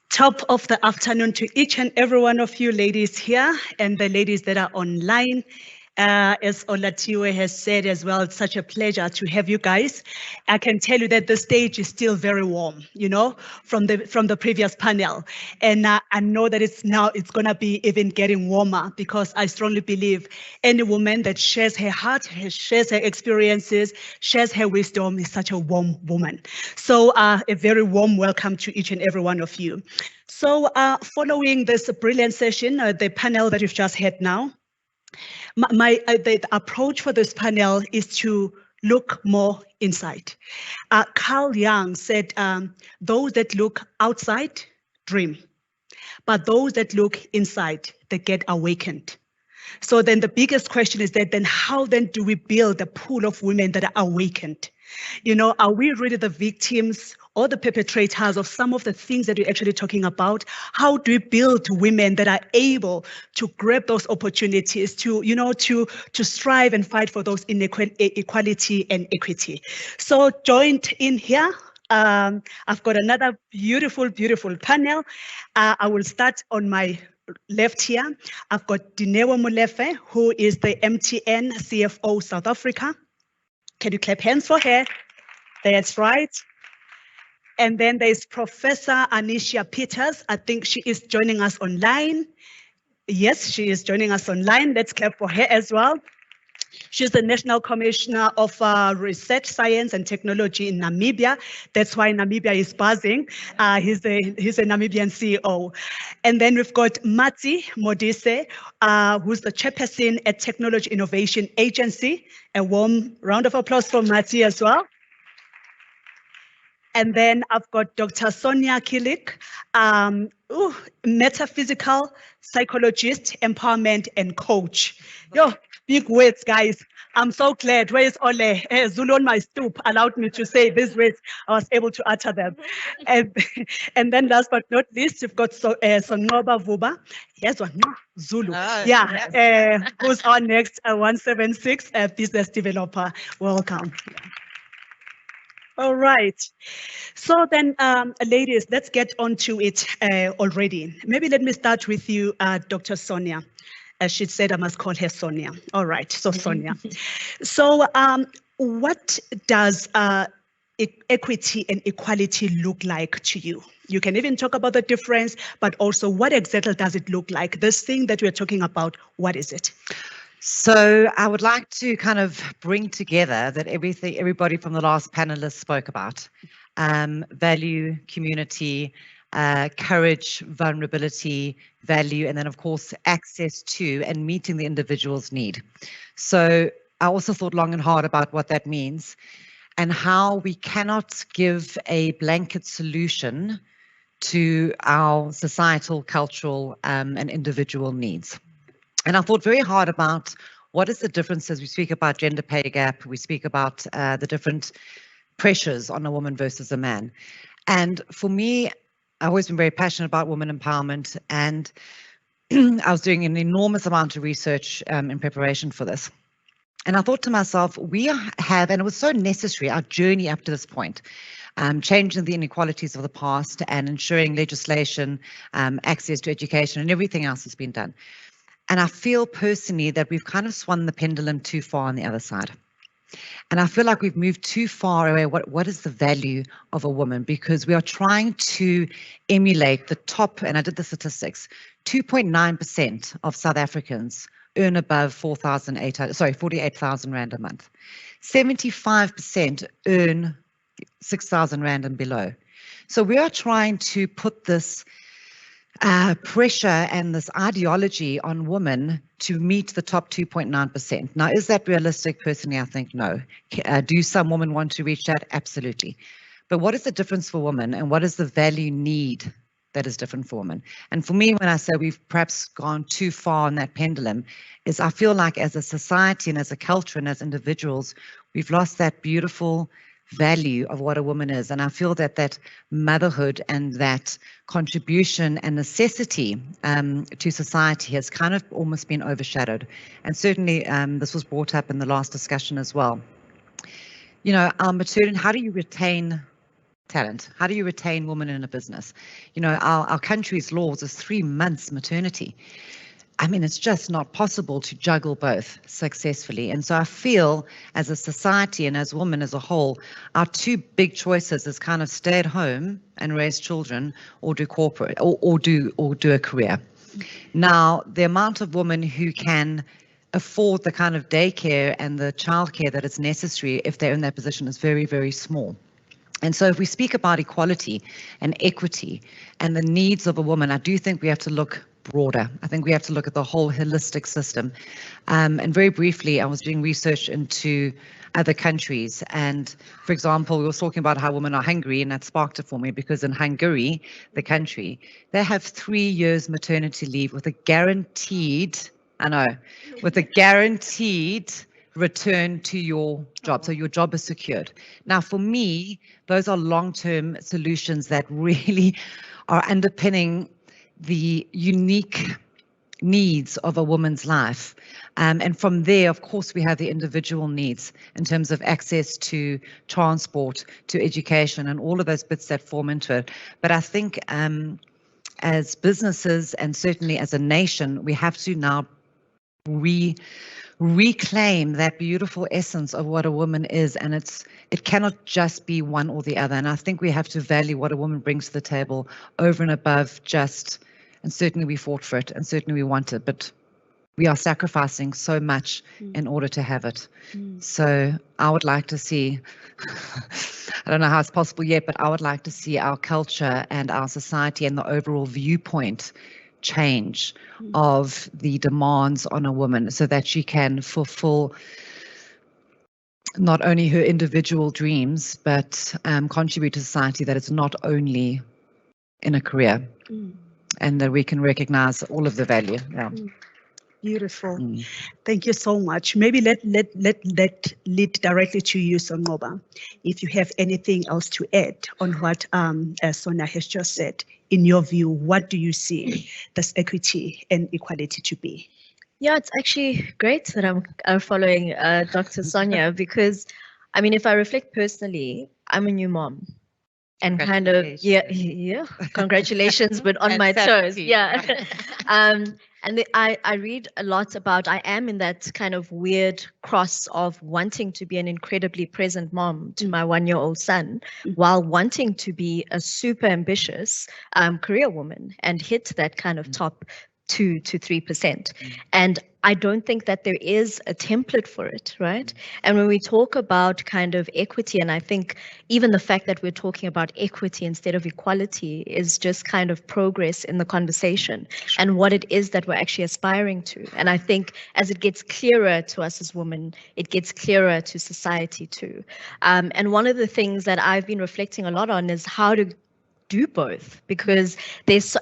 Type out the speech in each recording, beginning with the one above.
Top of the afternoon to each and every one of you ladies here and the ladies that are online. As Olatiwe has said as well, it's such a pleasure to have you guys. I can tell you that the stage is still very warm, from the previous panel. And I know that it's gonna be even getting warmer, because I strongly believe any woman that shares her heart, shares her experiences, shares her wisdom is such a warm woman. So a very warm welcome to each and every one of you. So following this brilliant session, the panel that you've just had now, the approach for this panel is to look more inside. Carl Jung said, those that look outside dream, but those that look inside, they get awakened. So then the biggest question is that then how then do we build a pool of women that are awakened? Are we really the victims or the perpetrators of some of the things that we're actually talking about? How do we build women that are able to grab those opportunities to strive and fight for those equality and equity? So joined in here, I've got another beautiful, beautiful panel. I will start on my left here. I've got Dinewa Molefe, who is the MTN CFO South Africa. Can you clap hands for her? That's right. And then there's Professor Anisha Peters. I think she is joining us online. Yes, she is joining us online. Let's clap for her as well. She's the National Commissioner of Research, Science and Technology in Namibia. That's why Namibia is buzzing. He's a Namibian CEO. And then we've got Mati Modise, who's the chairperson at Technology Innovation Agency. A warm round of applause for Mati as well. And then I've got Dr. Sonia Killik, metaphysical psychologist, empowerment and coach. Yo, big words, guys. I'm so glad. Where is Ole? Zulu on my stoop allowed me to say these words. I was able to utter them. And then last but not least, we've got Sonqoba Vuba. Yes, one Zulu. Who's our next 176 business developer. Welcome. All right. So then, ladies, let's get on to it already. Maybe let me start with you, Dr. Sonia. As she said, I must call her Sonia. All right, so Sonia. So what does equity and equality look like to you? You can even talk about the difference, but also what exactly does it look like? This thing that we're talking about, what is it? So I would like to kind of bring together that everybody from the last panelist spoke about: value, community, courage, vulnerability, value, and then of course access to and meeting the individual's need. So I also thought long and hard about what that means and how we cannot give a blanket solution to our societal, cultural, and individual needs. And I thought very hard about what is the difference as we speak about gender pay gap, we speak about the different pressures on a woman versus a man. And for me, I've always been very passionate about women empowerment, and I was doing an enormous amount of research in preparation for this. And I thought to myself, we have, and it was so necessary, our journey up to this point, changing the inequalities of the past and ensuring legislation, access to education and everything else has been done. And I feel personally that we've kind of swung the pendulum too far on the other side. And I feel like we've moved too far away. What is the value of a woman? Because we are trying to emulate the top, and I did the statistics, 2.9% of South Africans earn above 48,000 Rand a month. 75% earn 6,000 Rand and below. So we are trying to put this pressure and this ideology on women to meet the top 2.9%. Now, is that realistic? Personally, I think no. Do some women want to reach that? Absolutely. But what is the difference for women, and what is the value need that is different for women? And for me, when I say we've perhaps gone too far on that pendulum, is I feel like as a society and as a culture and as individuals, we've lost that beautiful value of what a woman is. And I feel that that motherhood and that contribution and necessity to society has kind of almost been overshadowed. And certainly this was brought up in the last discussion as well. You know, our maternity, how do you retain talent? How do you retain women in a business? You know, our country's laws is 3 months maternity. I mean, it's just not possible to juggle both successfully. And so I feel as a society and as women as a whole, our two big choices is kind of stay at home and raise children, or do corporate, or do a career. Now, the amount of women who can afford the kind of daycare and the childcare that is necessary if they're in that position is very, very small. And so if we speak about equality and equity and the needs of a woman, I do think we have to look broader. I think we have to look at the whole holistic system. And very briefly, I was doing research into other countries. And for example, we were talking about how women are hungry, and that sparked it for me because in Hungary, the country, they have 3 years maternity leave with a guaranteed, with a guaranteed return to your job. So your job is secured. Now, for me, those are long-term solutions that really are underpinning the unique needs of a woman's life. And from there, of course, we have the individual needs in terms of access to transport, to education, and all of those bits that form into it. But I think as businesses and certainly as a nation, we have to now reclaim that beautiful essence of what a woman is, and it cannot just be one or the other. And I think we have to value what a woman brings to the table over and above just, and certainly we fought for it and certainly we want it, but we are sacrificing so much in order to have it. So I would like to see, I don't know how it's possible yet, but I would like to see our culture and our society and the overall viewpoint change of the demands on a woman so that she can fulfill not only her individual dreams, but contribute to society, that it's not only in a career, and that we can recognize all of the value. Yeah. Beautiful. Thank you so much. Maybe let lead directly to you, Sonqoba, if you have anything else to add on what Sonia has just said. In your view, what do you see this equity and equality to be? Yeah, it's actually great that I'm following Dr. Sonia, because, I mean, if I reflect personally, I'm a new mom. And kind of, yeah, congratulations, but on my toes, yeah. And I read a lot about, I am in that kind of weird cross of wanting to be an incredibly present mom to my 1-year-old son, while wanting to be a super ambitious career woman and hit that kind of top 2 to 3%. And I don't think that there is a template for it, right? And when we talk about kind of equity, and I think even the fact that we're talking about equity instead of equality is just kind of progress in the conversation and what it is that we're actually aspiring to. And I think as it gets clearer to us as women, it gets clearer to society too. And one of the things that I've been reflecting a lot on is how to do both, because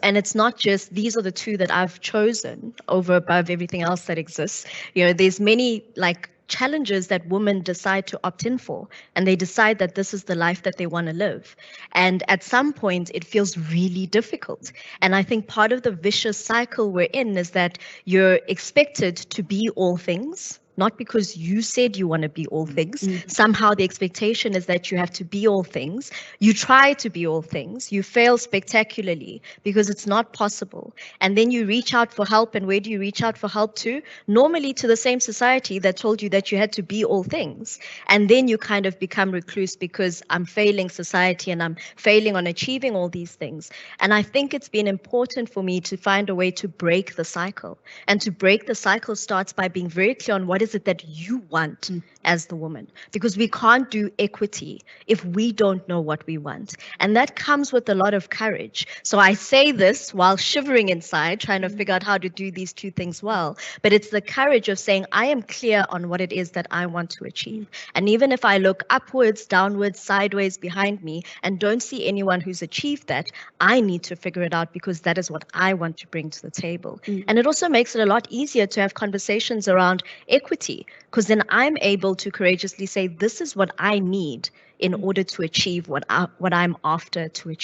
and it's not just these are the two that I've chosen over above everything else that exists. You know, there's many like challenges that women decide to opt in for, and they decide that this is the life that they want to live. And at some point it feels really difficult. And I think part of the vicious cycle we're in is that you're expected to be all things, not because you said you want to be all things. Somehow the expectation is that you have to be all things. You try to be all things. You fail spectacularly because it's not possible. And then you reach out for help. And where do you reach out for help to? Normally to the same society that told you that you had to be all things. And then you kind of become recluse because I'm failing society and I'm failing on achieving all these things. And I think it's been important for me to find a way to break the cycle. And to break the cycle starts by being very clear on what is it that you want as the woman, because we can't do equity if we don't know what we want. And that comes with a lot of courage. So I say this while shivering inside, trying to figure out how to do these two things well. But it's the courage of saying, I am clear on what it is that I want to achieve. And even if I look upwards, downwards, sideways, behind me, and don't see anyone who's achieved that, I need to figure it out because that is what I want to bring to the table. And it also makes it a lot easier to have conversations around equity, because then I'm able to courageously say, this is what I need in order to achieve what I'm after to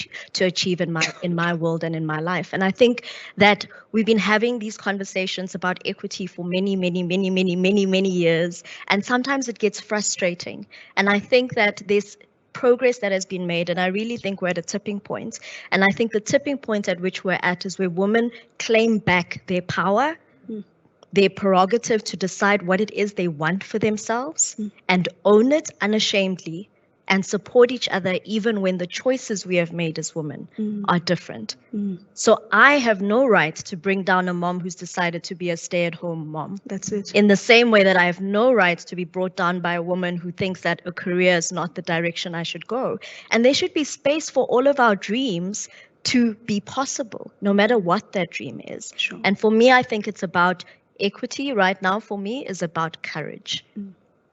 achieve in my world and in my life. And I think that we've been having these conversations about equity for many years, and sometimes it gets frustrating. And I think that progress that has been made, and I really think we're at a tipping point. And I think the tipping point at which we're at is where women claim back their power, their prerogative to decide what it is they want for themselves, and own it unashamedly, and support each other even when the choices we have made as women are different. So I have no right to bring down a mom who's decided to be a stay-at-home mom. That's it. In the same way that I have no right to be brought down by a woman who thinks that a career is not the direction I should go. And there should be space for all of our dreams to be possible, no matter what that dream is. Sure. And for me, I think it's about equity right now. For me, is about courage.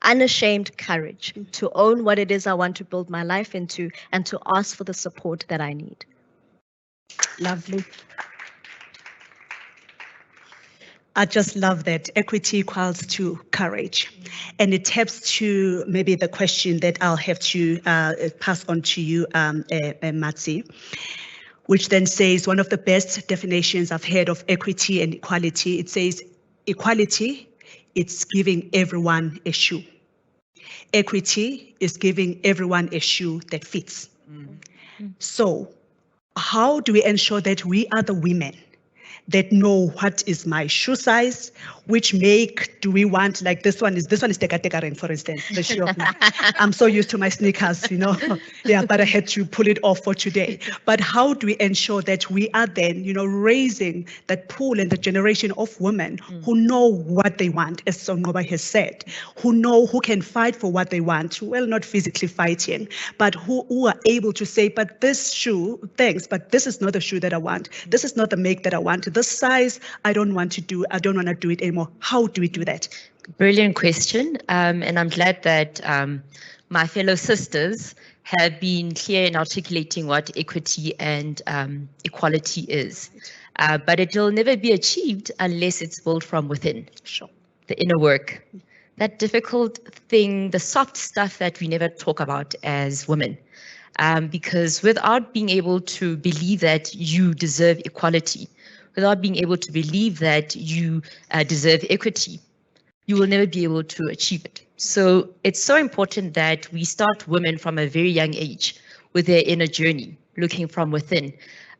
Unashamed courage to own what it is I want to build my life into, and to ask for the support that I need. Lovely. I just love that. Equity equals to courage. And it taps to maybe the question that I'll have to pass on to you, Matsi, which then says one of the best definitions I've heard of equity and equality. It says equality, it's giving everyone a shoe. Equity is giving everyone a shoe that fits. So how do we ensure that we are the women that know what is my shoe size, which make do we want, like this one is Teka for instance, the shoe of mine. I'm so used to my sneakers, yeah, but I had to pull it off for today. But how do we ensure that we are then, raising that pool and the generation of women who know what they want, as Songoba has said, who can fight for what they want, well, not physically fighting, but who are able to say, but this shoe, thanks, but this is not the shoe that I want. This is not the make that I want. This size, I don't want to do it anymore. How do we do that? Brilliant question. And I'm glad that my fellow sisters have been clear in articulating what equity and equality is. But it will never be achieved unless it's built from within. Sure. The inner work. That difficult thing, the soft stuff that we never talk about as women. Because without being able to believe that you deserve equality, without being able to believe that you deserve equity, you will never be able to achieve it. So it's so important that we start women from a very young age with their inner journey, looking from within.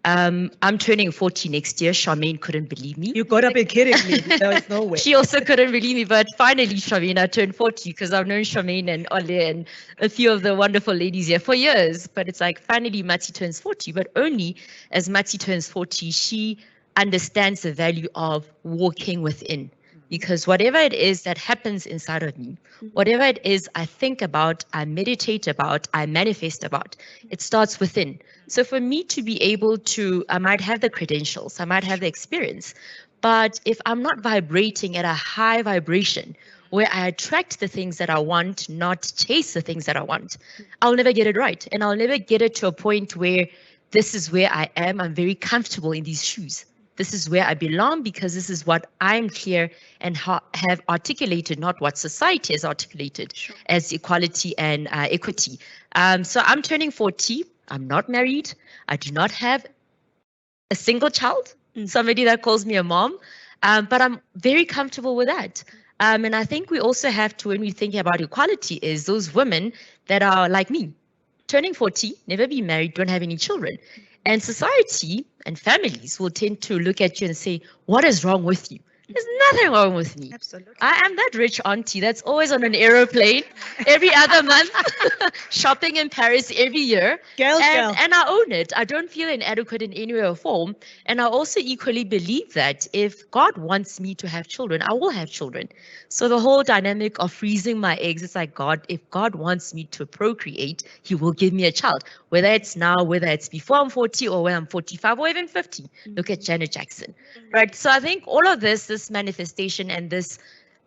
I'm turning 40 next year. Charmaine couldn't believe me. You gotta be kidding me. There's no way. She also couldn't believe me, but finally, Charmaine, I turned 40 because I've known Charmaine and Ole and a few of the wonderful ladies here for years. But it's like finally Matsi turns 40, but only as Matsi turns 40, she understands the value of walking within. Because whatever it is that happens inside of me, whatever it is I think about, I meditate about, I manifest about, it starts within. So for me to be able to, I might have the credentials, I might have the experience, but if I'm not vibrating at a high vibration where I attract the things that I want, not chase the things that I want, I'll never get it right. And I'll never get it to a point where this is where I am. I'm very comfortable in these shoes. This is where I belong because this is what I'm clear and have articulated, not what society has articulated as equality and equity. So I'm turning 40. I'm not married. I do not have a single child, somebody that calls me a mom, but I'm very comfortable with that. And I think we also have to, when we're thinking about equality, is those women that are like me, turning 40, never been married, don't have any children. And society and families will tend to look at you and say, what is wrong with you? There's nothing wrong with me. Absolutely. I am that rich auntie that's always on an aeroplane every other month, shopping in Paris every year. And I own it. I don't feel inadequate in any way or form. And I also equally believe that if God wants me to have children, I will have children. So the whole dynamic of freezing my eggs, it's like God, if God wants me to procreate, he will give me a child. Whether it's now, whether it's before I'm 40 or when I'm 45 or even 50. Look at Janet Jackson, right? So I think all of this manifestation and this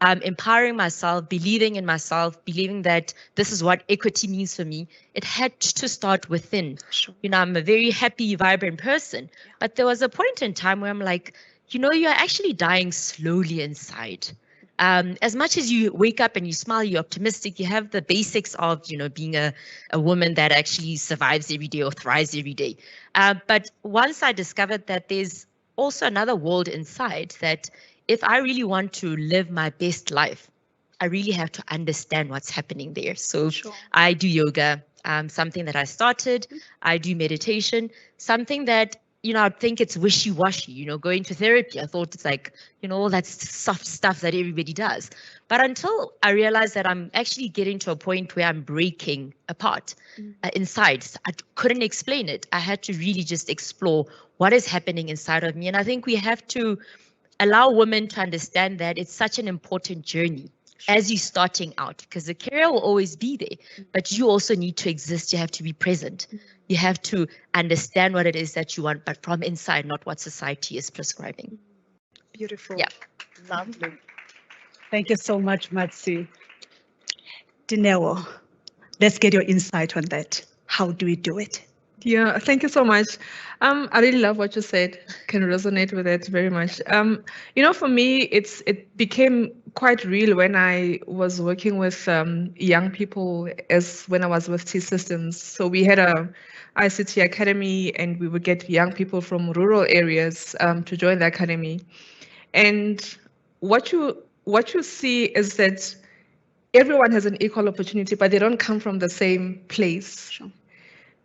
empowering myself, believing in myself, believing that this is what equity means for me, it had to start within. Sure. I'm a very happy, vibrant person, but there was a point in time where I'm like, you're actually dying slowly inside. As much as you wake up and you smile, you're optimistic, you have the basics of, being a woman that actually survives every day or thrives every day. But once I discovered that there's also another world inside, that if I really want to live my best life, I really have to understand what's happening there. So I do yoga, something that I started. I do meditation, something that, I think it's wishy-washy, going to therapy. I thought it's like, all that soft stuff that everybody does. But until I realized that I'm actually getting to a point where I'm breaking apart inside, I couldn't explain it. I had to really just explore what is happening inside of me. And I think we have to allow women to understand that it's such an important journey as you're starting out, because the career will always be there, but you also need to exist. You have to be present. You have to understand what it is that you want, but from inside, not what society is prescribing. Beautiful. Yeah. Lovely. Thank you so much, Matsi. Dineo, let's get your insight on that. How do we do it? Yeah, thank you so much. I really love what you said. Can resonate with it very much. For me, it became quite real when I was working with young people as when I was with T Systems. So we had a ICT academy, and we would get young people from rural areas to join the academy. And what you see is that everyone has an equal opportunity, but they don't come from the same place. Sure.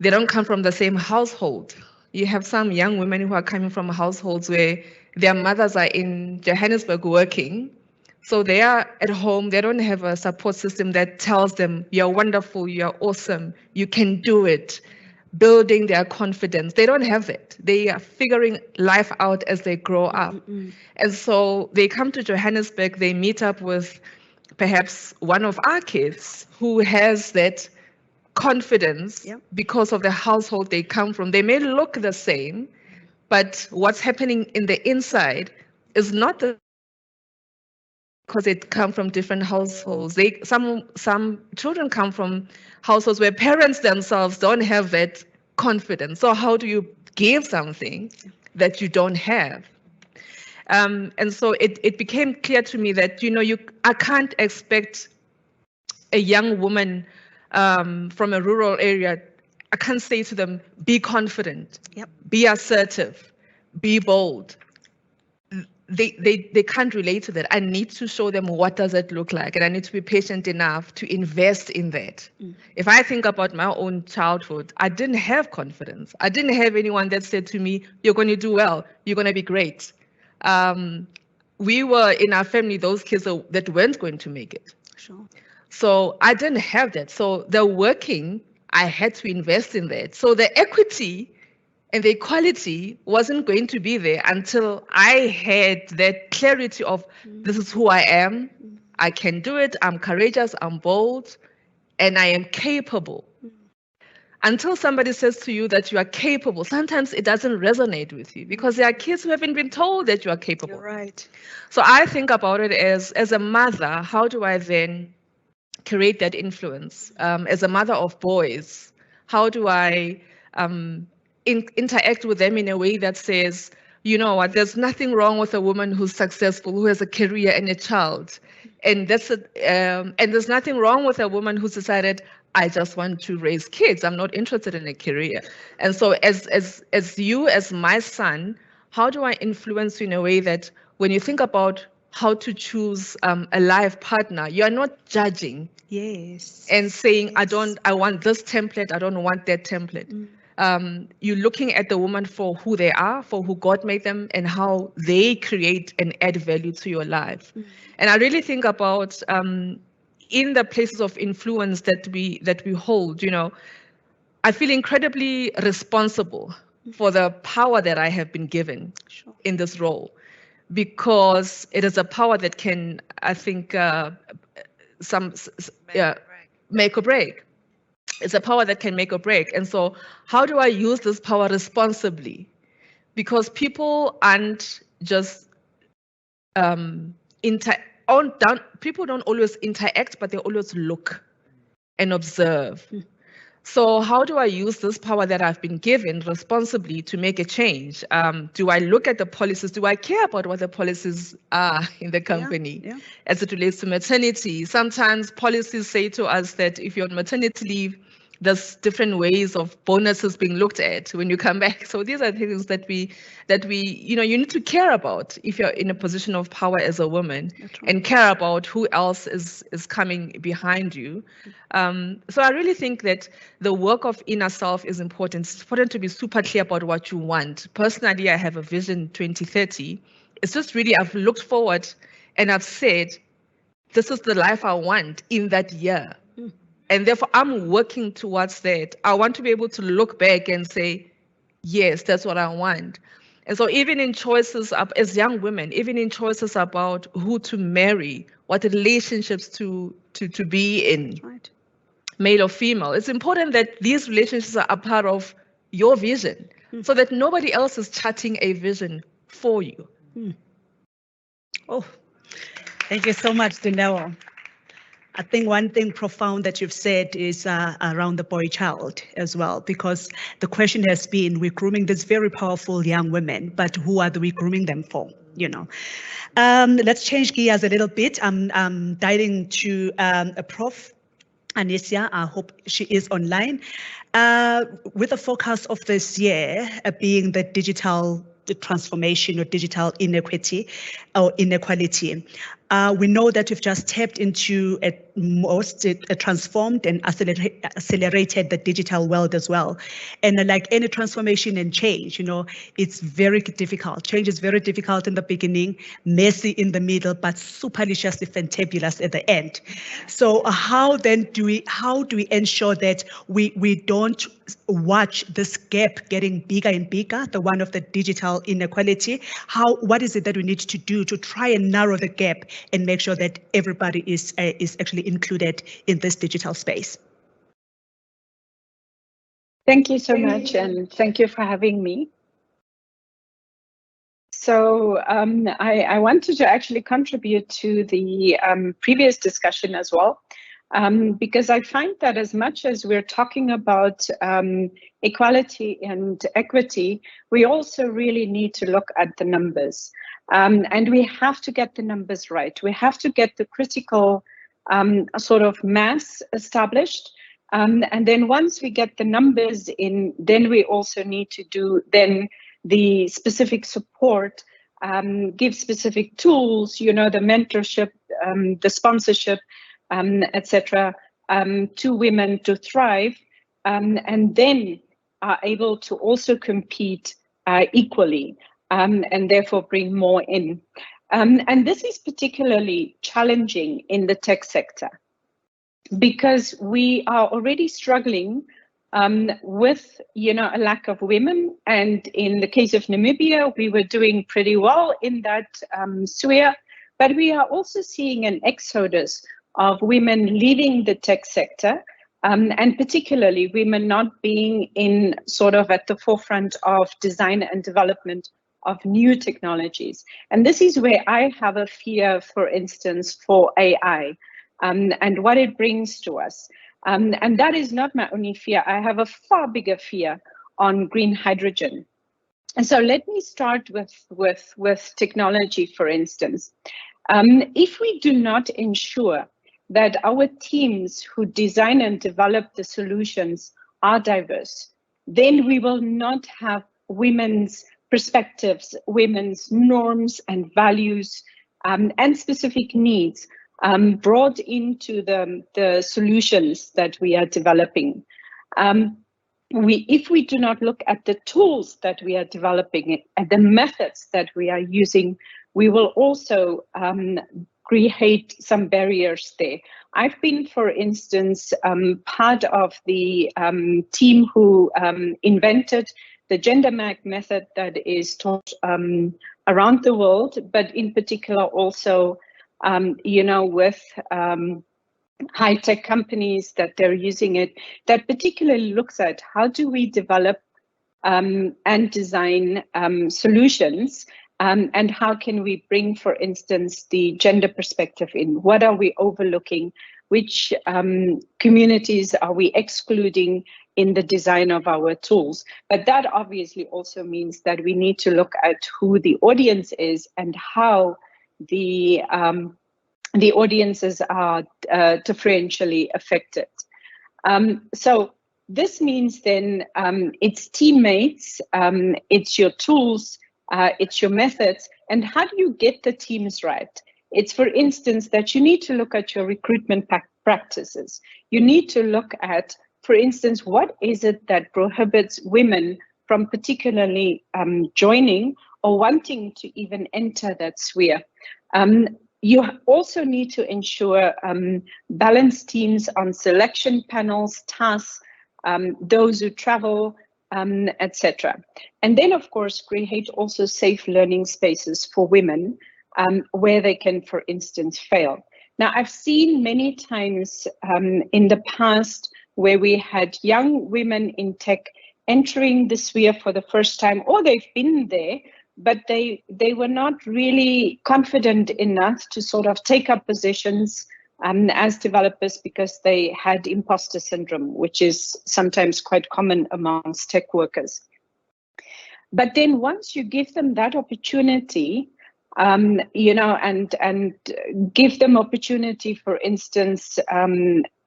They don't come from the same household. You have some young women who are coming from households where their mothers are in Johannesburg working. So they are at home. They don't have a support system that tells them, you're wonderful, you're awesome, you can do it, building their confidence. They don't have it. They are figuring life out as they grow up. And so they come to Johannesburg, they meet up with perhaps one of our kids who has that confidence because of the household they come from. They may look the same, but what's happening in the inside is not the because it come from different households. Some children come from households where parents themselves don't have that confidence. So how do you give something that you don't have? And so it became clear to me that I can't expect a young woman from a rural area, I can't say to them, be confident, be assertive, be bold. They can't relate to that. I need to show them what does it look like, and I need to be patient enough to invest in that. If I think about my own childhood, I didn't have confidence. I didn't have anyone that said to me, you're going to do well, you're going to be great. We were in our family those kids that weren't going to make it. Sure. So I didn't have that. So the working, I had to invest in that. So the equity and the equality wasn't going to be there until I had that clarity of this is who I am. I can do it. I'm courageous. I'm bold. And I am capable. Until somebody says to you that you are capable, sometimes it doesn't resonate with you because there are kids who haven't been told that you are capable. You're right. So I think about it as a mother, how do I then create that influence? As a mother of boys, how do I interact with them in a way that says, you know what, there's nothing wrong with a woman who's successful, who has a career and a child. And there's nothing wrong with a woman who's decided, I just want to raise kids. I'm not interested in a career. And so as you, as my son, how do I influence you in a way that when you think about how to choose a life partner, you're not judging. Yes. And saying, I want this template, I don't want that template. You're looking at the woman for who they are, for who God made them, and how they create and add value to your life. And I really think about in the places of influence that we hold, I feel incredibly responsible for the power that I have been given in this role, because it is a power that can, I think, make or break. It's a power that can make or break. And so how do I use this power responsibly? Because people aren't just people don't always interact, but they always look and observe. So how do I use this power that I've been given responsibly to make a change? Do I look at the policies? Do I care about what the policies are in the company as it relates to maternity? Sometimes policies say to us that if you're on maternity leave, there's different ways of bonuses being looked at when you come back. So these are things that we you need to care about if you're in a position of power as a woman, and care about who else is coming behind you. So I really think that the work of inner self is important. It's important to be super clear about what you want. Personally, I have a vision 2030. It's just really, I've looked forward and I've said, this is the life I want in that year. And therefore, I'm working towards that. I want to be able to look back and say, yes, that's what I want. And so even in choices as young women, even in choices about who to marry, what relationships to be in, right, male or female, it's important that these relationships are a part of your vision, so that nobody else is charting a vision for you. Oh, thank you so much, Dineo. I think one thing profound that you've said is around the boy child as well, because the question has been, we're grooming these very powerful young women, but who are we grooming them for? Let's change gears a little bit. I'm diving to a Prof. Anisha. I hope she is online. With the focus of this year being the digital transformation or digital inequity or inequality. We know that we've just tapped into a transformed and accelerated the digital world as well. And like any transformation and change, it's very difficult. Change is very difficult in the beginning, messy in the middle, but superliciously fantabulous at the end. So how do we ensure that we don't watch this gap getting bigger and bigger, the one of the digital inequality? What is it that we need to do to try and narrow the gap and make sure that everybody is actually included in this digital space? Thank you so much, and thank you for having me. So I wanted to actually contribute to the previous discussion as well, because I find that as much as we're talking about equality and equity, we also really need to look at the numbers. And we have to get the numbers right. We have to get the critical sort of mass established. And then once we get the numbers in, then we also need to do then the specific support, give specific tools, the mentorship, the sponsorship, etc., to women to thrive, and then are able to also compete equally, and therefore bring more in. And this is particularly challenging in the tech sector, because we are already struggling with, a lack of women. And in the case of Namibia, we were doing pretty well in that sphere, but we are also seeing an exodus of women leaving the tech sector, and particularly women not being in sort of at the forefront of design and development of new technologies. And this is where I have a fear, for instance, for AI. And what it brings to us. And that is not my only fear. I have a far bigger fear on green hydrogen. And so let me start with technology, for instance. If we do not ensure that our teams who design and develop the solutions are diverse, then we will not have women's perspectives, women's norms and values, and specific needs brought into the solutions that we are developing. If we do not look at the tools that we are developing and the methods that we are using, we will also create some barriers there. I've been, for instance, part of the team who invented the gender mag method that is taught around the world, but in particular also with high-tech companies that they're using it, that particularly looks at how do we develop and design solutions, and how can we bring, for instance, the gender perspective in? What are we overlooking? Which communities are we excluding in the design of our tools? But that obviously also means that we need to look at who the audience is and how the audiences are differentially affected. So this means then it's teammates, it's your tools, it's your methods, and how do you get the teams right? It's, for instance, that you need to look at your recruitment practices. You need to look at, for instance, what is it that prohibits women from particularly joining or wanting to even enter that sphere. You also need to ensure balanced teams on selection panels, tasks, those who travel, etc. And then, of course, create also safe learning spaces for women where they can, for instance, fail. Now, I've seen many times in the past where we had young women in tech entering the sphere for the first time, or they've been there, but they were not really confident enough to sort of take up positions as developers because they had imposter syndrome, which is sometimes quite common amongst tech workers. But then once you give them that opportunity, you know, and give them opportunity, for instance,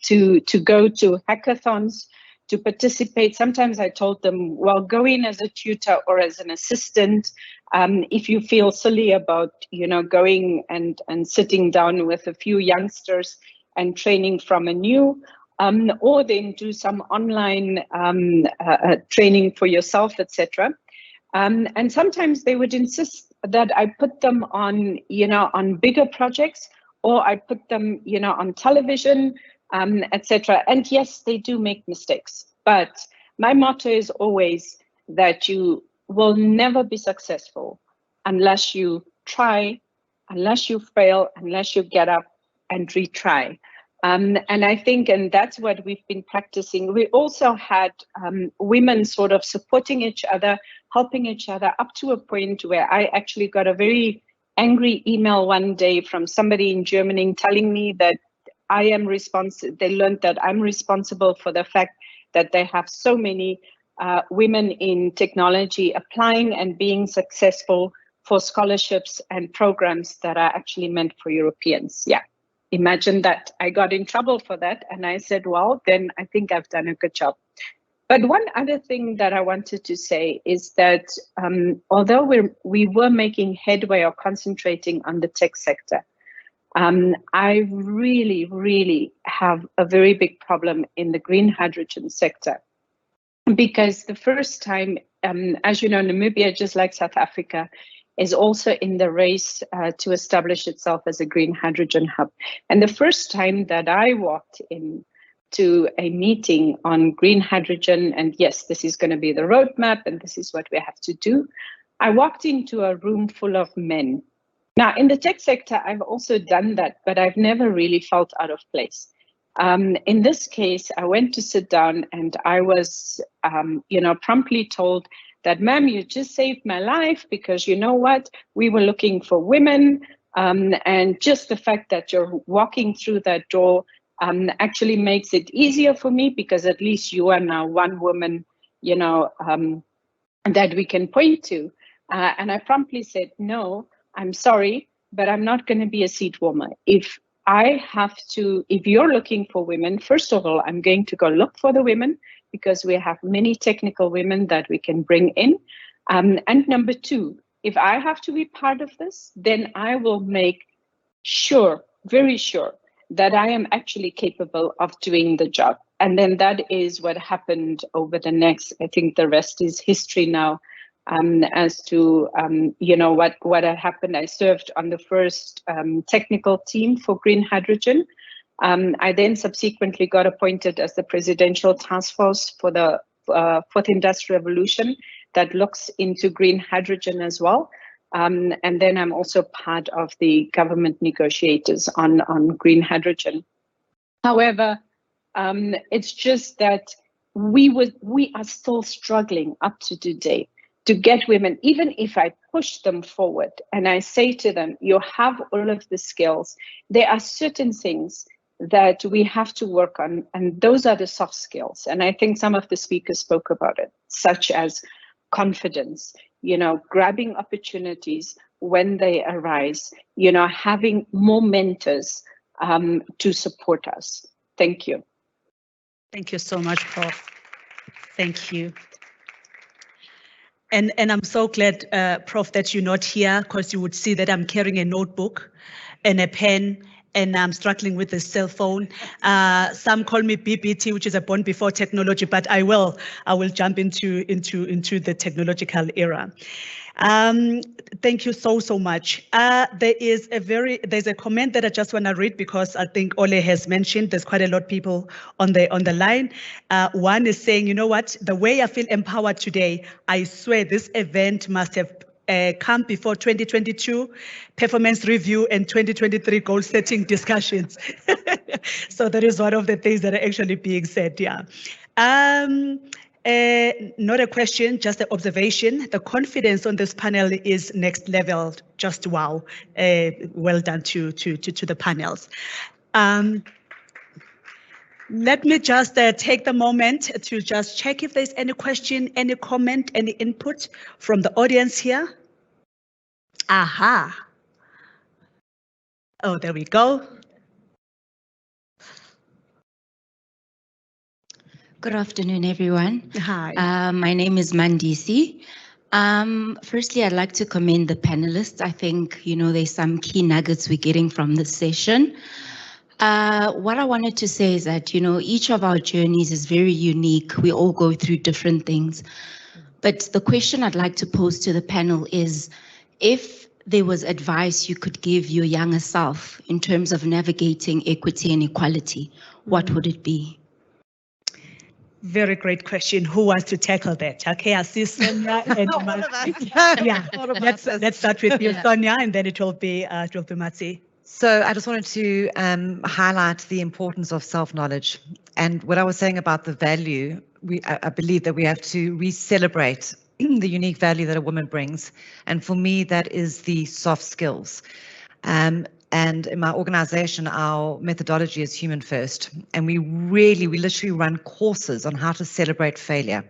to go to hackathons, to participate. Sometimes I told them, well, go in as a tutor or as an assistant. If you feel silly about, you know, going and sitting down with a few youngsters and training from anew, or then do some online training for yourself, etc. And sometimes they would insist that I put them on, you know, on bigger projects, or I put them, you know, on television, etc. And yes, they do make mistakes, but my motto is always that you will never be successful unless you try, unless you fail, unless you get up and retry. And I think, and that's what we've been practicing. We also had women sort of supporting each other, helping each other, up to a point where I actually got a very angry email one day from somebody in Germany telling me that I am responsible. They learned that I'm responsible for the fact that they have so many women in technology applying and being successful for scholarships and programs that are actually meant for Europeans. Yeah, imagine that. I got in trouble for that, and I said, well, then I think I've done a good job. But one other thing that I wanted to say is that although we were making headway or concentrating on the tech sector, I really, really have a very big problem in the green hydrogen sector. Because the first time, as you know, Namibia, just like South Africa, is also in the race to establish itself as a green hydrogen hub. And the first time that I walked in to a meeting on green hydrogen, and yes, this is going to be the roadmap, and this is what we have to do, I walked into a room full of men. Now, in the tech sector, I've also done that, but I've never really felt out of place. In this case, I went to sit down, and I was, you know, promptly told that, ma'am, you just saved my life, because you know what? We were looking for women, and just the fact that you're walking through that door actually makes it easier for me, because at least you are now one woman, you know, that we can point to. And I promptly said, no, I'm sorry, but I'm not going to be a seat warmer. If you're looking for women, first of all, I'm going to go look for the women, because we have many technical women that we can bring in. And number two, if I have to be part of this, then I will make sure, very sure, that I am actually capable of doing the job. And then that is what happened over the next, I think the rest is history now, as to, you know, what had happened. I served on the first technical team for green hydrogen. I then subsequently got appointed as the presidential task force for the fourth industrial revolution that looks into green hydrogen as well. And then I'm also part of the government negotiators on green hydrogen. However, it's just that we are still struggling up to today to get women, even if I push them forward and I say to them, you have all of the skills, there are certain things that we have to work on, and those are the soft skills. And I think some of the speakers spoke about it, such as confidence, you know, grabbing opportunities when they arise, you know, having more mentors to support us. Thank you. Thank you so much, Prof. Thank you. And I'm so glad, Prof, that you're not here, because you would see that I'm carrying a notebook and a pen, and I'm struggling with the cell phone. Some call me BBT, which is a born before technology, but I will jump into the technological era. Thank you so much. There's a comment that I just want to read, because I think Ole has mentioned there's quite a lot of people on the line. One is saying, you know what, the way I feel empowered today, I swear this event must have come before 2022 performance review and 2023 goal setting discussions. So that is one of the things that are actually being said. Yeah. Not a question, just an observation. The confidence on this panel is next level. Just wow. Well done to the panels. Let me just take the moment to just check if there's any question, any comment, any input from the audience here. Aha. Oh, there we go. Good afternoon, everyone. Hi. My name is Mandisi. Firstly, I'd like to commend the panelists. I think, there's some key nuggets we're getting from this session. What I wanted to say is that, each of our journeys is very unique. We all go through different things. But the question I'd like to pose to the panel is, if there was advice you could give your younger self in terms of navigating equity and equality, what would it be? Very great question. Who wants to tackle that? Okay, I see Sonia and yeah. Let's start with you, Sonia, and then it will be Matsi. So I just wanted to highlight the importance of self-knowledge. And what I was saying about the value, I believe that we have to re-celebrate the unique value that a woman brings. And for me, that is the soft skills. And in my organization, our methodology is human first. And we literally run courses on how to celebrate failure,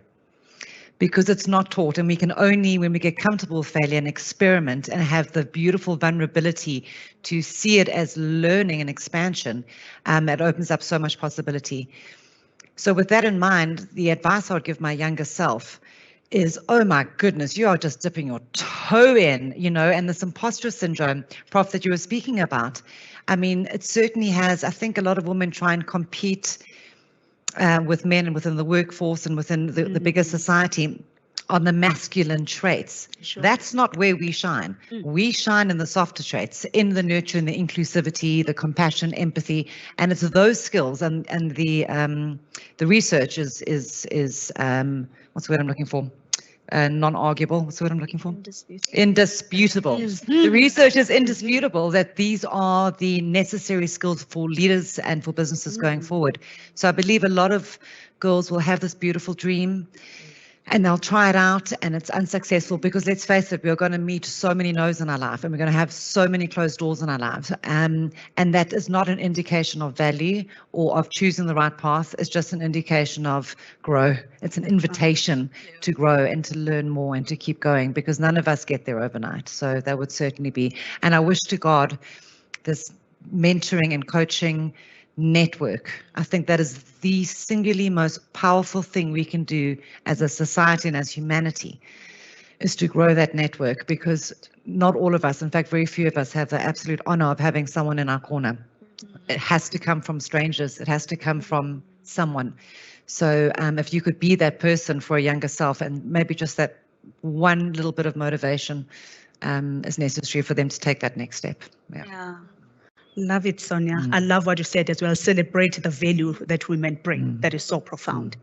because it's not taught, and we can only, when we get comfortable with failure and experiment and have the beautiful vulnerability to see it as learning and expansion, it opens up so much possibility. So with that in mind, the advice I would give my younger self is, oh my goodness, you are just dipping your toe in, and this imposter syndrome, Prof, that you were speaking about. I mean, it certainly has, I think a lot of women try and compete with men and within the workforce and within the bigger society on the masculine traits. Sure. That's not where we shine. We shine in the softer traits, in the nurturing, the inclusivity, the compassion, empathy, and it's those skills. And the research is what's the word I'm looking for? Non-arguable. What's the word I'm looking for? Indisputable. The research is indisputable that these are the necessary skills for leaders and for businesses going forward. So I believe a lot of girls will have this beautiful dream and they'll try it out and it's unsuccessful, because let's face it, we're going to meet so many no's in our life and we're going to have so many closed doors in our lives. And that is not an indication of value or of choosing the right path. It's just an indication of grow. It's an invitation to grow and to learn more and to keep going, because none of us get there overnight. So that would certainly be, and I wish to God this mentoring and coaching network. I think that is the singularly most powerful thing we can do as a society and as humanity, is to grow that network, because not all of us, in fact, very few of us have the absolute honor of having someone in our corner. It has to come from strangers. It has to come from someone. So if you could be that person for a younger self, and maybe just that one little bit of motivation is necessary for them to take that next step. Yeah. Love it, Sonia. I love what you said as well. Celebrate the value that women bring. That is so profound.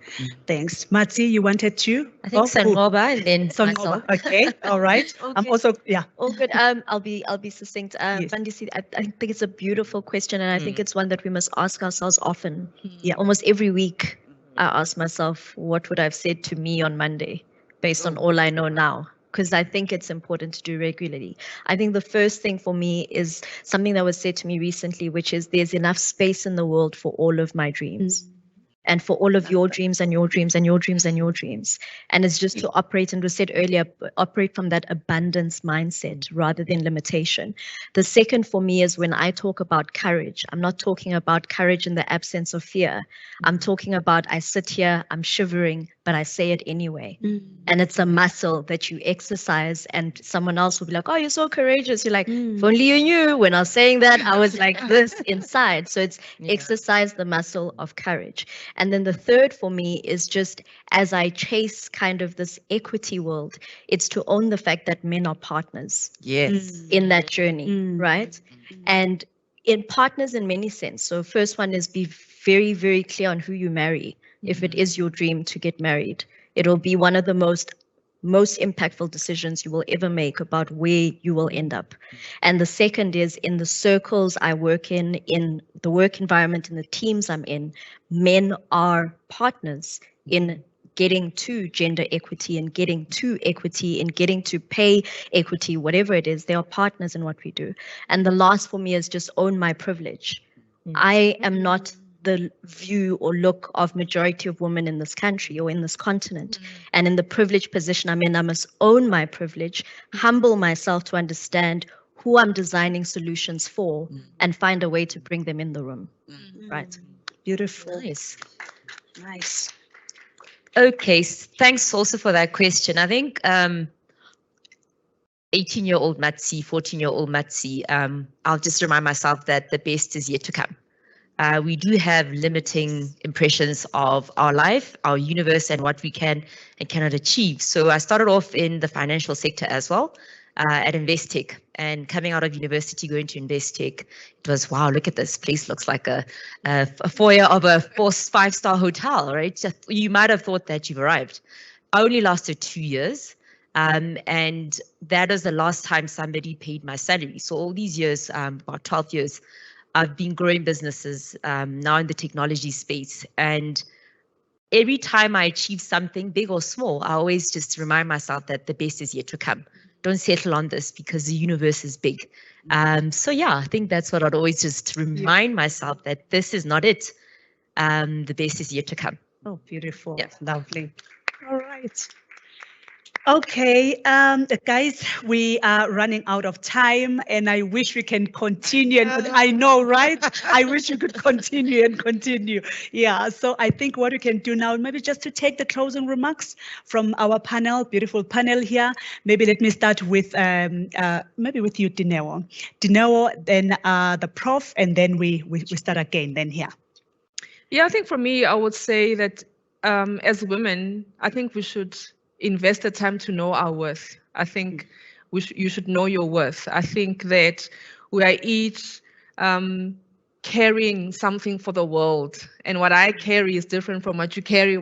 Thanks. Matsi, you wanted to? I think Sangoba and then myself. Okay, all right. I'm also, All good. I'll be succinct. Vandisi, I think it's a beautiful question, and I think it's one that we must ask ourselves often. Yeah, almost every week I ask myself, what would I have said to me on Monday based on all I know now? Because I think it's important to do regularly. I think the first thing for me is something that was said to me recently, which is there's enough space in the world for all of my dreams. and for all of your dreams and your dreams and your dreams and your dreams. And it's just to operate, and we said earlier, operate from that abundance mindset rather than limitation. The second for me is when I talk about courage, I'm not talking about courage in the absence of fear. I'm talking about I sit here, I'm shivering, but I say it anyway. And it's a muscle that you exercise, and someone else will be like, oh, you're so courageous. You're like, if only you knew when I was saying that, I was like this inside. So it's exercise the muscle of courage. And then the third for me is just as I chase kind of this equity world, it's to own the fact that men are partners in that journey, right? And in partners in many sense. So first one is be very, very clear on who you marry. If it is your dream to get married, it'll be one of the most impactful decisions you will ever make about where you will end up. And the second is in the circles I work in the work environment, in the teams I'm in, men are partners in getting to gender equity and getting to equity and getting to pay equity, whatever it is, they are partners in what we do. And the last for me is just own my privilege. I am not the view or look of majority of women in this country or in this continent. And in the privileged position I'm in, I must own my privilege, humble myself to understand who I'm designing solutions for, and find a way to bring them in the room. Right. Beautiful. Nice. Okay, thanks also for that question. I think 18-year-old Matsi, 14-year-old Matsi, I'll just remind myself that the best is yet to come. We do have limiting impressions of our life, our universe, and what we can and cannot achieve. So I started off in the financial sector as well, at Investec. And coming out of university, going to Investec, it was, wow, look at this place, looks like a foyer of a 5-star hotel, right? So you might have thought that you've arrived. I only lasted 2 years. And that is the last time somebody paid my salary. So all these years, about 12 years, I've been growing businesses now in the technology space. And every time I achieve something big or small, I always just remind myself that the best is yet to come. Don't settle on this because the universe is big. So yeah, I think that's what I'd always just remind myself, that this is not it. The best is yet to come. Oh, beautiful. Yeah. Lovely. All right. Okay, guys, we are running out of time, and I wish we can continue. And I know, right? I wish we could continue and continue. Yeah, so I think what we can do now, maybe just to take the closing remarks from our panel, beautiful panel here. Maybe let me start with maybe with you, Dineo. Dineo, then the prof, and then we start again. Then here. Yeah, I think for me, I would say that as women, I think we should invest the time to know our worth. I think you should know your worth. I think that we are each carrying something for the world, and what I carry is different from what you carry,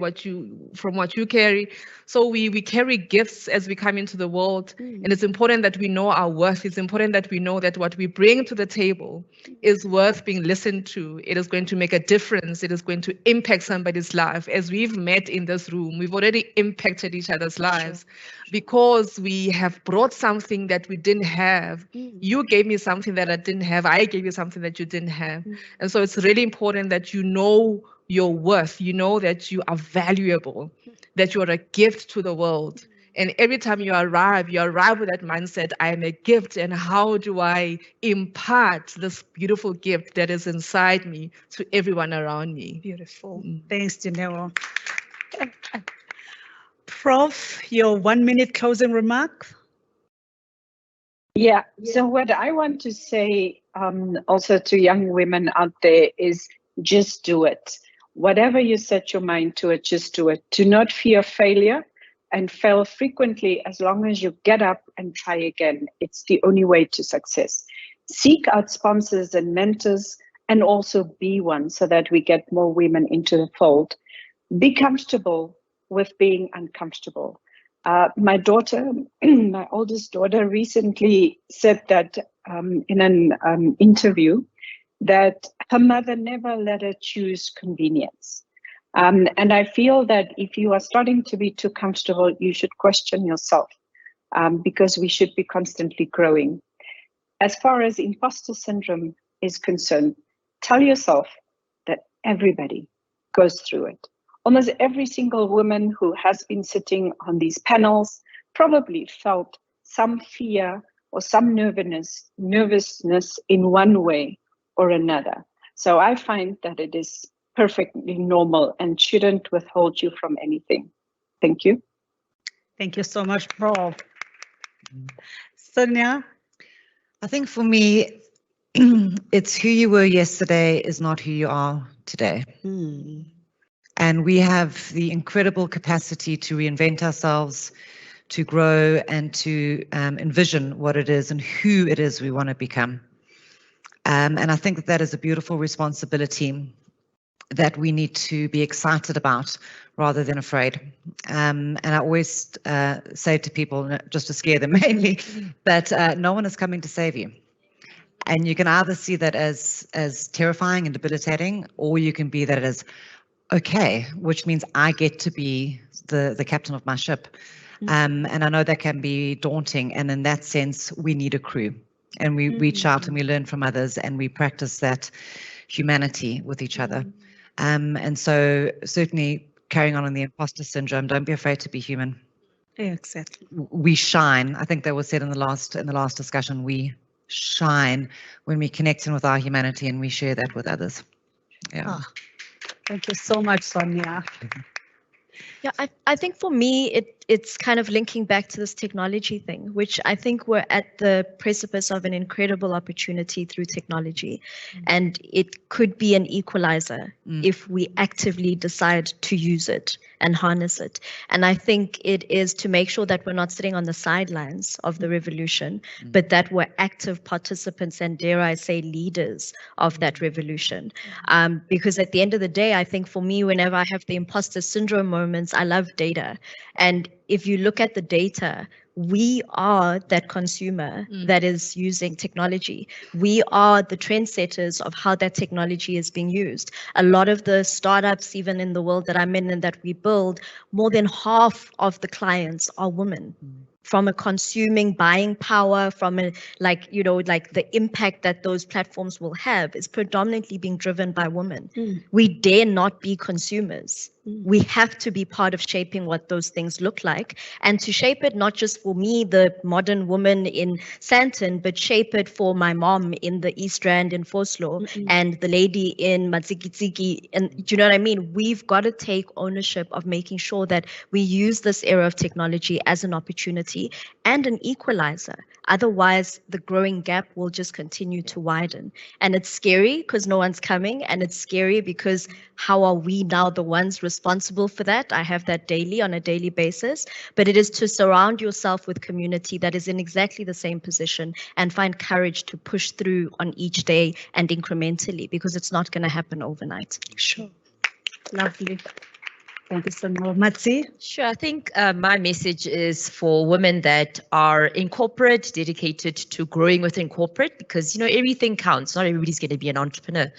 from what you carry. So we carry gifts as we come into the world, and it's important that we know our worth. It's important that we know that what we bring to the table is worth being listened to. It is going to make a difference. It is going to impact somebody's life. As we've met in this room, we've already impacted each other's lives because we have brought something that we didn't have. You gave me something that I didn't have. I gave you something that you didn't have. And so it's really important that you know your worth. You know that you are valuable, that you are a gift to the world. And every time you arrive with that mindset, I am a gift, and how do I impart this beautiful gift that is inside me to everyone around me? Beautiful. Thanks, Dineo. Prof, your 1-minute closing remark. Yeah, so what I want to say also to young women out there is just do it. Whatever you set your mind to it, just do it. Do not fear failure, and fail frequently. As long as you get up and try again, it's the only way to success. Seek out sponsors and mentors, and also be one, so that we get more women into the fold. Be comfortable with being uncomfortable. My daughter, my oldest daughter, recently said that in an interview that her mother never let her choose convenience. And I feel that if you are starting to be too comfortable, you should question yourself, because we should be constantly growing. As far as imposter syndrome is concerned, tell yourself that everybody goes through it. Almost every single woman who has been sitting on these panels probably felt some fear or some nervousness in one way or another. So I find that it is perfectly normal and shouldn't withhold you from anything. Thank you. Thank you so much, Prof. Sonia? I think for me, it's who you were yesterday is not who you are today. And we have the incredible capacity to reinvent ourselves, to grow, and to envision what it is and who it is we want to become. And I think that is a beautiful responsibility that we need to be excited about rather than afraid. And I always say to people, just to scare them mainly, that no one is coming to save you. And you can either see that as terrifying and debilitating, or you can be that as okay, which means I get to be the captain of my ship. And I know that can be daunting. And in that sense, we need a crew. And we reach out and we learn from others and we practice that humanity with each other. And so certainly carrying on in the imposter syndrome, don't be afraid to be human. Exactly. We shine. I think that was said in the last discussion. We shine when we connect in with our humanity and we share that with others. Yeah. Thank you so much, Sonia. Yeah, I think for me, it's kind of linking back to this technology thing, which I think we're at the precipice of an incredible opportunity through technology. And it could be an equalizer if we actively decide to use it and harness it. And I think it is to make sure that we're not sitting on the sidelines of the revolution, but that we're active participants and, dare I say, leaders of that revolution. Because at the end of the day, I think for me, whenever I have the imposter syndrome moments, I love data. And if you look at the data, we are that consumer that is using technology. We are the trendsetters of how that technology is being used. A lot of the startups, even in the world that I'm in and that we build, more than half of the clients are women. From a consuming buying power, from a like the impact that those platforms will have is predominantly being driven by women. We dare not be consumers. We have to be part of shaping what those things look like, and to shape it not just for me, the modern woman in Sandton, but shape it for my mom in the East Rand in Vosloo and the lady in Matsikitsiki. And do you know what I mean? We've got to take ownership of making sure that we use this era of technology as an opportunity and an equalizer. Otherwise, the growing gap will just continue to widen. And it's scary because no one's coming, and it's scary because how are we now the ones responsible for that? I have that on a daily basis, but it is to surround yourself with community that is in exactly the same position and find courage to push through on each day and incrementally, because it's not going to happen overnight. Sure. Lovely. Thank you so much. Matsi? Sure. I think my message is for women that are in corporate, dedicated to growing within corporate, because, everything counts. Not everybody's going to be an entrepreneur.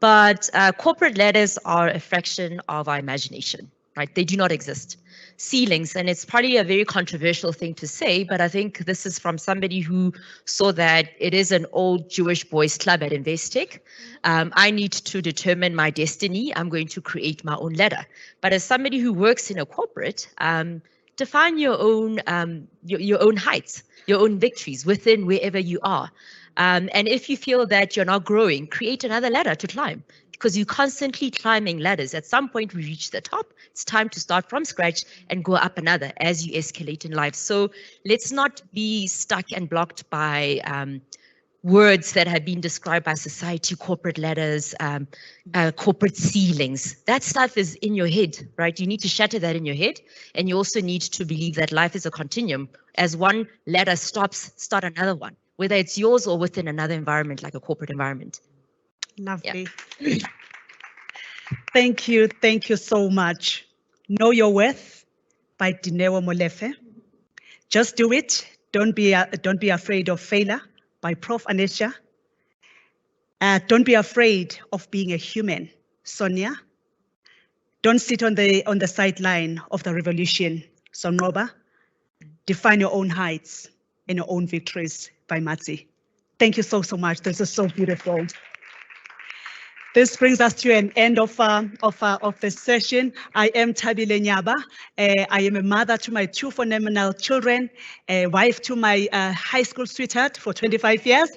But corporate ladders are a fraction of our imagination, right? They do not exist. Ceilings, and it's probably a very controversial thing to say, but I think this is from somebody who saw that it is an old Jewish boys club at Investec. I need to determine my destiny. I'm going to create my own ladder. But as somebody who works in a corporate, define your own heights, your own victories within wherever you are. And if you feel that you're not growing, create another ladder to climb, because you're constantly climbing ladders. At some point, we reach the top. It's time to start from scratch and go up another as you escalate in life. So let's not be stuck and blocked by words that have been described by society, corporate ladders, corporate ceilings. That stuff is in your head, right? You need to shatter that in your head. And you also need to believe that life is a continuum. As one ladder stops, start another one, whether it's yours or within another environment, like a corporate environment. Lovely. Yeah. Thank you so much. Know Your Worth by Dineo Molefe. Just Do It. Don't be afraid of failure by Prof. Anesha. Don't be afraid of being a human, Sonia. Don't sit on the sideline of the revolution, Sonroba. Define your own heights and your own victories by Matsi. Thank you so much. This is so beautiful. This brings us to an end of the session. I am Tabile Nyaba. I am a mother to my 2 phenomenal children, a wife to my high school sweetheart for 25 years,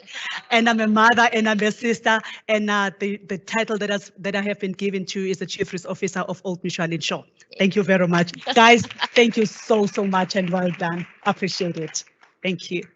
and I'm a mother and I'm a sister. And the title that I have been given to is the Chief Risk Officer of Old Mutual Insure. Thank you very much, guys. Thank you so much, and well done. Appreciate it. Thank you.